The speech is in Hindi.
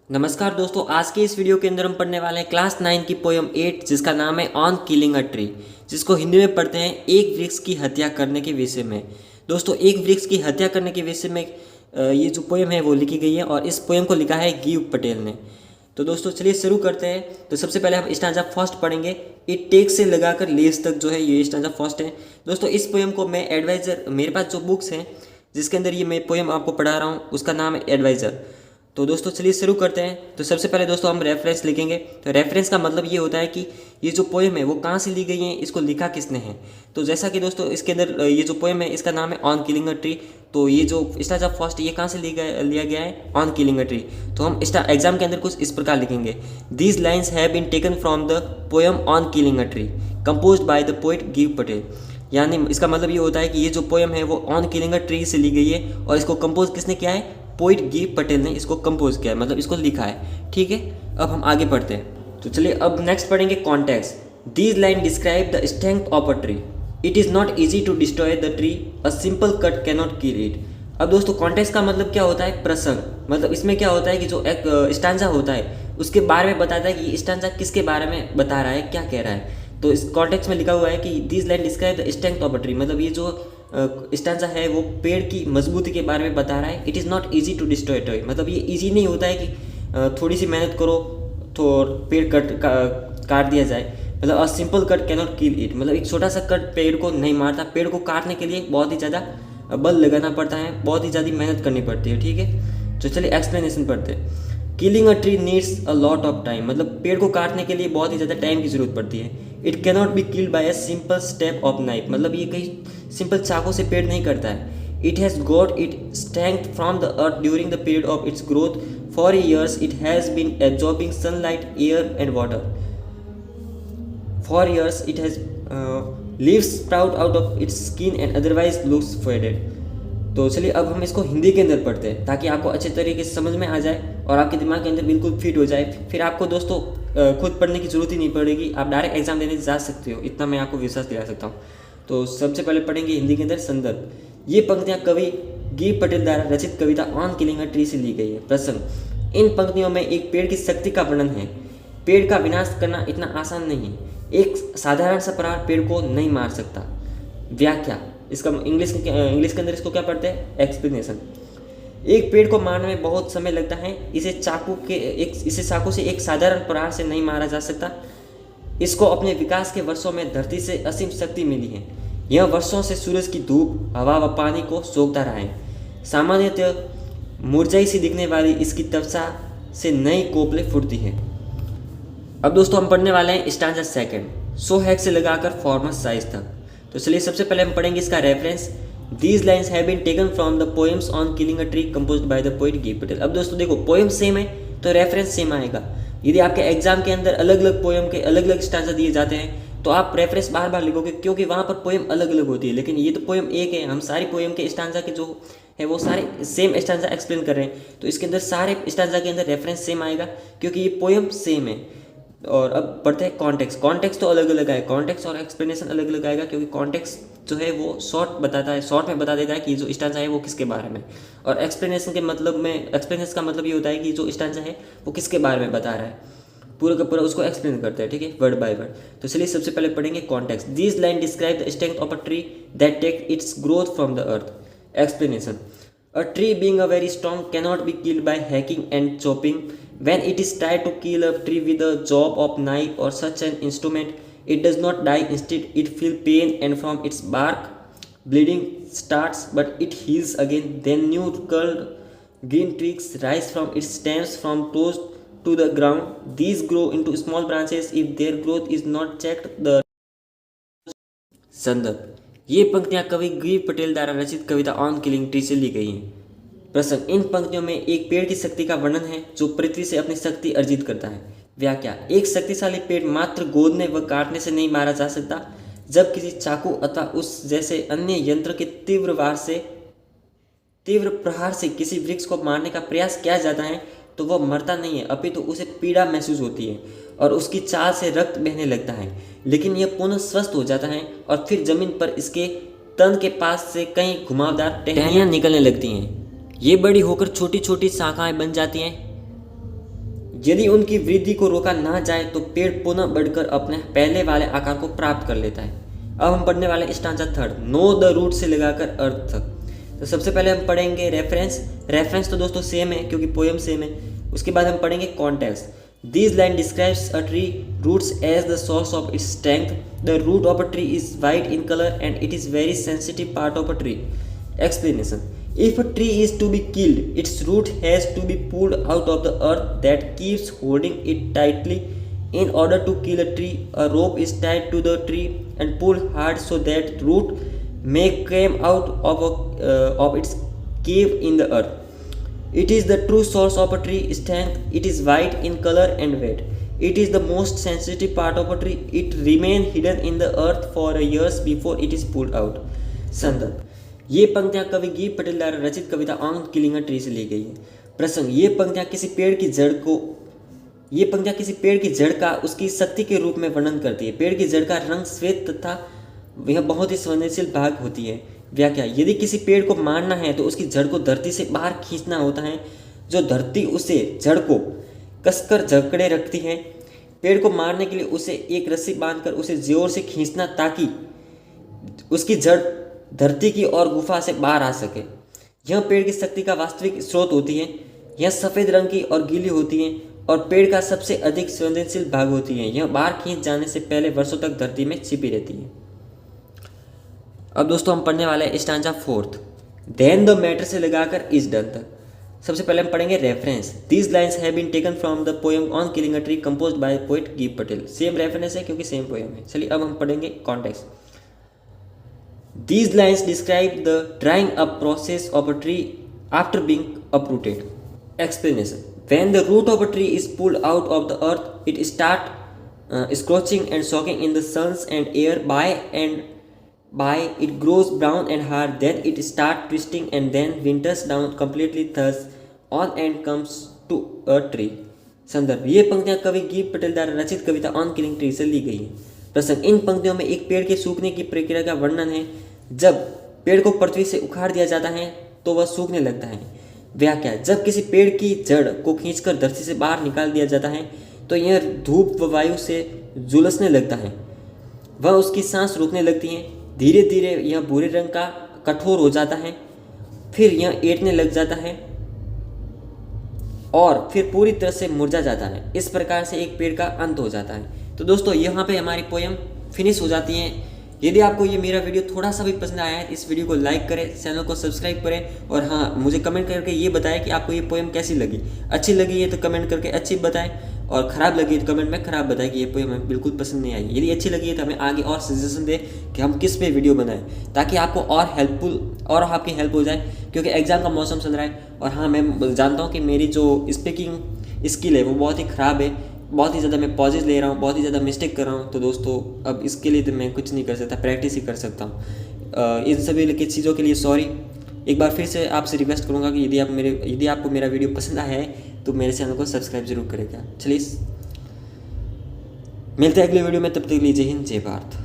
नमस्कार दोस्तों, आज के इस वीडियो के अंदर हम पढ़ने वाले हैं क्लास 9 की पोयम 8 जिसका नाम है ऑन किलिंग अ ट्री, जिसको हिंदी में पढ़ते हैं एक वृक्ष की हत्या करने के विषय में। दोस्तों, एक वृक्ष की हत्या करने के विषय में ये जो पोयम है वो लिखी गई है और इस पोयम को लिखा है गिव पटेल ने। तो दोस्तों चलिए शुरू करते हैं। तो सबसे पहले हम स्टैंजा फर्स्ट पढ़ेंगे। इट टेक से लगाकर लेस तक जो है ये स्टैंजा फर्स्ट है। दोस्तों इस पोयम को मैं एडवाइज़र, मेरे पास जो बुक्स हैं जिसके अंदर ये मैं पोयम आपको पढ़ा रहा हूँ उसका नाम है एडवाइज़र। तो दोस्तों चलिए शुरू करते हैं। तो सबसे पहले दोस्तों हम रेफरेंस लिखेंगे। तो रेफरेंस का मतलब ये होता है कि ये जो पोएम है वो कहाँ से ली गई है, इसको लिखा किसने है। तो जैसा कि दोस्तों इसके अंदर ये जो पोएम है इसका नाम है ऑन किलिंग अ ट्री। तो ये जो स्टार्ट फर्स्ट ये कहाँ से लिया गया है, ऑन किलिंग अ ट्री। तो हम एग्जाम के अंदर कुछ इस प्रकार लिखेंगे। These lines have been taken from the poem on killing a tree composed by the poet Gieve Patel. यानी इसका मतलब ये होता है कि ये जो पोएम है वो ऑन किलिंग अ ट्री से ली गई है और इसको कंपोज किसने किया है, पोइट गिव पटेल ने इसको कंपोज किया है, मतलब इसको लिखा है। ठीक है, अब हम आगे पढ़ते हैं। तो चलिए अब नेक्स्ट पढ़ेंगे context. These line describe the strength of a tree. It is not easy to destroy the tree, a simple cut cannot kill it. अब दोस्तों कॉन्टेक्स्ट का मतलब क्या होता है, प्रसंग। मतलब इसमें क्या होता है कि जो एक स्टैंजा होता है उसके बारे में बताता है कि स्टैंजा किसके बारे में बता रहा है, क्या कह रहा है। तो इस कॉन्टेक्स्ट में लिखा हुआ है कि these line describe the strength of a tree, मतलब ये जो स्टैंजा है वो पेड़ की मजबूती के बारे में बता रहा है। It is not easy to destroy tree, मतलब ये ईजी नहीं होता है कि थोड़ी सी मेहनत करो तो पेड़ काट दिया जाए। मतलब अ simple cut cannot kill it, मतलब एक छोटा सा कट पेड़ को नहीं मारता। पेड़ को काटने के लिए बहुत ही ज़्यादा बल लगाना पड़ता है, बहुत ही ज़्यादा मेहनत करनी पड़ती है। ठीक है, तो चलिए एक्सप्लेनेशन पढ़ते हैं। Killing a tree needs a lot of time, मतलब पेड़ को काटने के लिए बहुत ही ज़्यादा टाइम की जरूरत पड़ती है। It cannot be killed by a simple step of knife, मतलब ये कहीं सिंपल चाकू से पेड़ नहीं करता है। It has got it strength from the earth during the period of its growth. For years it has been absorbing sunlight, air and water. For years it has leaves sprout out of its skin and otherwise looks faded। तो चलिए अब हम इसको हिंदी के अंदर पढ़ते हैं ताकि आपको अच्छे तरीके से समझ में आ जाए और आपके दिमाग के अंदर बिल्कुल फिट हो जाए। फिर आपको दोस्तों खुद पढ़ने की जरूरत ही नहीं पड़ेगी, आप डायरेक्ट एग्जाम देने जा सकते हो, इतना मैं आपको विश्वास दिला सकता हूँ। तो सबसे पहले पढ़ेंगे हिंदी के अंदर संदर्भ। ये पंक्तियाँ कवि गिव पटेल द्वारा रचित कविता ऑन किलिंग अ ट्री से ली गई है। प्रसंग, इन पंक्तियों में एक पेड़ की शक्ति का वर्णन है। पेड़ का विनाश करना इतना आसान नहीं है, एक साधारण सा प्रहार पेड़ को नहीं मार सकता। व्याख्या, इसका इंग्लिश के अंदर इसको क्या पढ़ते हैं, एक्सप्लेनेशन। एक पेड़ को मारने में बहुत समय लगता है, इसे चाकू से एक साधारण प्रहार से नहीं मारा जा सकता। इसको अपने विकास के वर्षों में धरती से असीम शक्ति मिली है। यह वर्षों से सूरज की धूप, हवा व पानी को सोखता रहा है। सामान्यतः मुरझाई सी दिखने वाली इसकी त्वचा से नई कोपले फूटती है। अब दोस्तों हम पढ़ने वाले हैं स्टैंजा सेकंड, सो हैक से लगाकर फॉर्मल साइज तक। तो चलिए सबसे पहले हम पढ़ेंगे इसका reference. These lines have been taken from the poems on killing a tree composed by the poet Gieve Patel. अब दोस्तों देखो, पोएम सेम है तो रेफरेंस सेम आएगा। यदि आपके एग्जाम के अंदर अलग अलग पोएम के अलग अलग स्टैंजा दिए जाते हैं तो आप रेफरेंस बार बार लिखोगे, क्योंकि वहाँ पर पोएम अलग अलग होती है। लेकिन ये तो पोएम एक है, हम सारी पोएम के स्टैंजा के जो है वो सारे सेम स्टैंजा एक्सप्लेन कर रहे हैं, तो इसके अंदर सारे स्टैंजा के अंदर रेफरेंस सेम आएगा क्योंकि ये पोएम सेम है। और अब पढ़ते हैं कॉन्टेक्स्ट। कॉन्टेक्स्ट तो अलग अलग है, कॉन्टेक्स्ट और एक्सप्लेनेशन अलग अलग आएगा क्योंकि कॉन्टेक्स्ट जो है वो शॉर्ट बताता है, शॉर्ट में बता देता है कि जो स्टैंजा है वो किसके बारे में। और एक्सप्लेनेशन के मतलब में, एक्सप्लेनेशन का मतलब ये होता है कि जो स्टैंजा है वो किसके बारे में बता रहा है, पूरा का पूरा उसको एक्सप्लेन करते हैं। ठीक है, वर्ड बाय वर्ड। तो चलिए सबसे पहले पढ़ेंगे context. This line describe the strength of a tree that take its growth from the earth. Explanation, a tree being a very strong cannot be killed by hacking and chopping. When it is tried to kill a tree with a job of knife or such an instrument, it does not die. Instead, it feels pain and from its bark, bleeding starts, but it heals again. Then new curled green twigs rise from its stems from toes to the ground. These grow into small branches. If their growth is not checked, the संदर्भ, ये पंक्तियां कवि गिव पटेल द्वारा रचित कविता ऑन किलिंग ट्री से ली गई हैं। प्रसंग, इन पंक्तियों में एक पेड़ की शक्ति का वर्णन है जो पृथ्वी से अपनी शक्ति अर्जित करता है। व्याख्या, एक शक्तिशाली पेड़ मात्र गोदने व काटने से नहीं मारा जा सकता। जब किसी चाकू अथवा उस जैसे अन्य यंत्र के तीव्र प्रहार से किसी वृक्ष को मारने का प्रयास किया जाता है तो वह मरता नहीं है, अपितु उसे पीड़ा महसूस होती है और उसकी चाल से रक्त बहने लगता है, लेकिन यह पुनः स्वस्थ हो जाता है और फिर जमीन पर इसके तन के पास से कई घुमावदार टहनियाँ निकलने लगती हैं। ये बड़ी होकर छोटी छोटी शाखाएं बन जाती हैं यदि उनकी वृद्धि को रोका ना जाए तो पेड़ पुनः बढ़कर अपने पहले वाले आकार को प्राप्त कर लेता है। अब हम पढ़ने वाले stanza third, no the root से लगाकर अर्थ तक। तो सबसे पहले हम पढ़ेंगे रेफरेंस तो दोस्तों सेम है क्योंकि पोयम सेम है। उसके बाद हम पढ़ेंगे context. This line describes a tree roots as the source of its strength. The root of a tree is white in colour and it is very sensitive part of a tree. Explanation, if a tree is to be killed, its root has to be pulled out of the earth that keeps holding it tightly. In order to kill a tree, a rope is tied to the tree and pulled hard so that root may come out of its cave in the earth. It is the true source of a tree strength. It is white in color and weight. It is the most sensitive part of a tree. It remains hidden in the earth for years before it is pulled out. संदर्भ, ये पंक्तियां कवि गी पटेल द्वारा रचित कविता ऑन किलिंग अ ट्री से ली गई है। प्रसंग, ये पंक्तियां किसी पेड़ की जड़ का उसकी शक्ति के रूप में वर्णन करती है। पेड़ की जड़ का रंग श्वेत तथा यह बहुत ही संवेदनशील भाग होती है। व्याख्या, यदि किसी पेड़ को मारना है तो उसकी जड़ को धरती से बाहर खींचना होता है। जो धरती उसे जड़ को कसकर जकड़े रखती है, पेड़ को मारने के लिए उसे एक रस्सी बांधकर उसे जोर से खींचना ताकि उसकी जड़ धरती की और गुफा से बाहर आ सके। यह पेड़ की शक्ति का वास्तविक स्रोत होती है। यह सफ़ेद रंग की और गीली होती है और पेड़ का सबसे अधिक संवेदनशील भाग होती है। यह बाहर खींच जाने से पहले वर्षों तक धरती में छिपी रहती है। अब दोस्तों हम पढ़ने वाले हैं stanza fourth, then the matter से लगाकर इज डन तक। सबसे पहले हम पढ़ेंगे reference. These lines have been taken from the poem on killing a tree composed by poet Gieve Patel. Same reference है क्योंकि सेम पोएम है। चलिए अब हम पढ़ेंगे context. These lines describe the drying up process of a tree after being uprooted. Explanation, when the root of a tree is pulled out of the earth, it starts scorching and soaking in the sun and air. By it grows brown and hard, then it starts twisting and then winters down completely, thus on and comes to a tree. संदर्भ, ये पंक्तियां कवि गी पटेल द्वारा रचित कविता ऑन किलिंग ट्री से ली गई है। प्रसंग, इन पंक्तियों में एक पेड़ के सूखने की प्रक्रिया का वर्णन है। जब पेड़ को पृथ्वी से उखाड़ दिया जाता है तो वह सूखने लगता है। व्याख्या, जब किसी पेड़ की जड़ को खींचकर धरती से बाहर निकाल दिया जाता है तो यह धूप व वायु से झुलसने लगता है। वह उसकी सांस रोकने लगती है। धीरे धीरे यह भूरे रंग का कठोर हो जाता है, फिर यह ऐंठने लग जाता है और फिर पूरी तरह से मुरझा जाता है। इस प्रकार से एक पेड़ का अंत हो जाता है। तो दोस्तों यहाँ पे हमारी पोयम फिनिश हो जाती है। यदि आपको ये मेरा वीडियो थोड़ा सा भी पसंद आया है, इस वीडियो को लाइक करें, चैनल को सब्सक्राइब करें और हाँ, मुझे कमेंट करके ये बताएं कि आपको ये पोएम कैसी लगी। अच्छी लगी है तो कमेंट करके अच्छी बताएं और ख़राब लगी है तो कमेंट में ख़राब बताएं कि ये पोएम हमें बिल्कुल पसंद नहीं आई। यदि अच्छी लगी है तो हमें आगे और सजेशन दें कि हम किस पे वीडियो बनाएं ताकि आपको और हेल्पफुल और आपकी हेल्प हो जाए, क्योंकि एग्ज़ाम का मौसम चल रहा है। और हाँ, मैं जानता हूँ कि मेरी जो स्पीकिंग स्किल है वो बहुत ही ख़राब है, बहुत ही ज़्यादा मैं पॉजेज ले रहा हूँ, बहुत ही ज़्यादा मिस्टेक कर रहा हूँ। तो दोस्तों अब इसके लिए तो मैं कुछ नहीं कर सकता, प्रैक्टिस ही कर सकता हूँ। इन सभी की चीज़ों के लिए सॉरी। एक बार फिर से आपसे रिक्वेस्ट करूँगा कि यदि आपको मेरा वीडियो पसंद आया है तो मेरे चैनल को सब्सक्राइब जरूर करेगा। चलिए मिलते हैं अगले वीडियो में, तब तक के लिए जय हिंद जय भारत।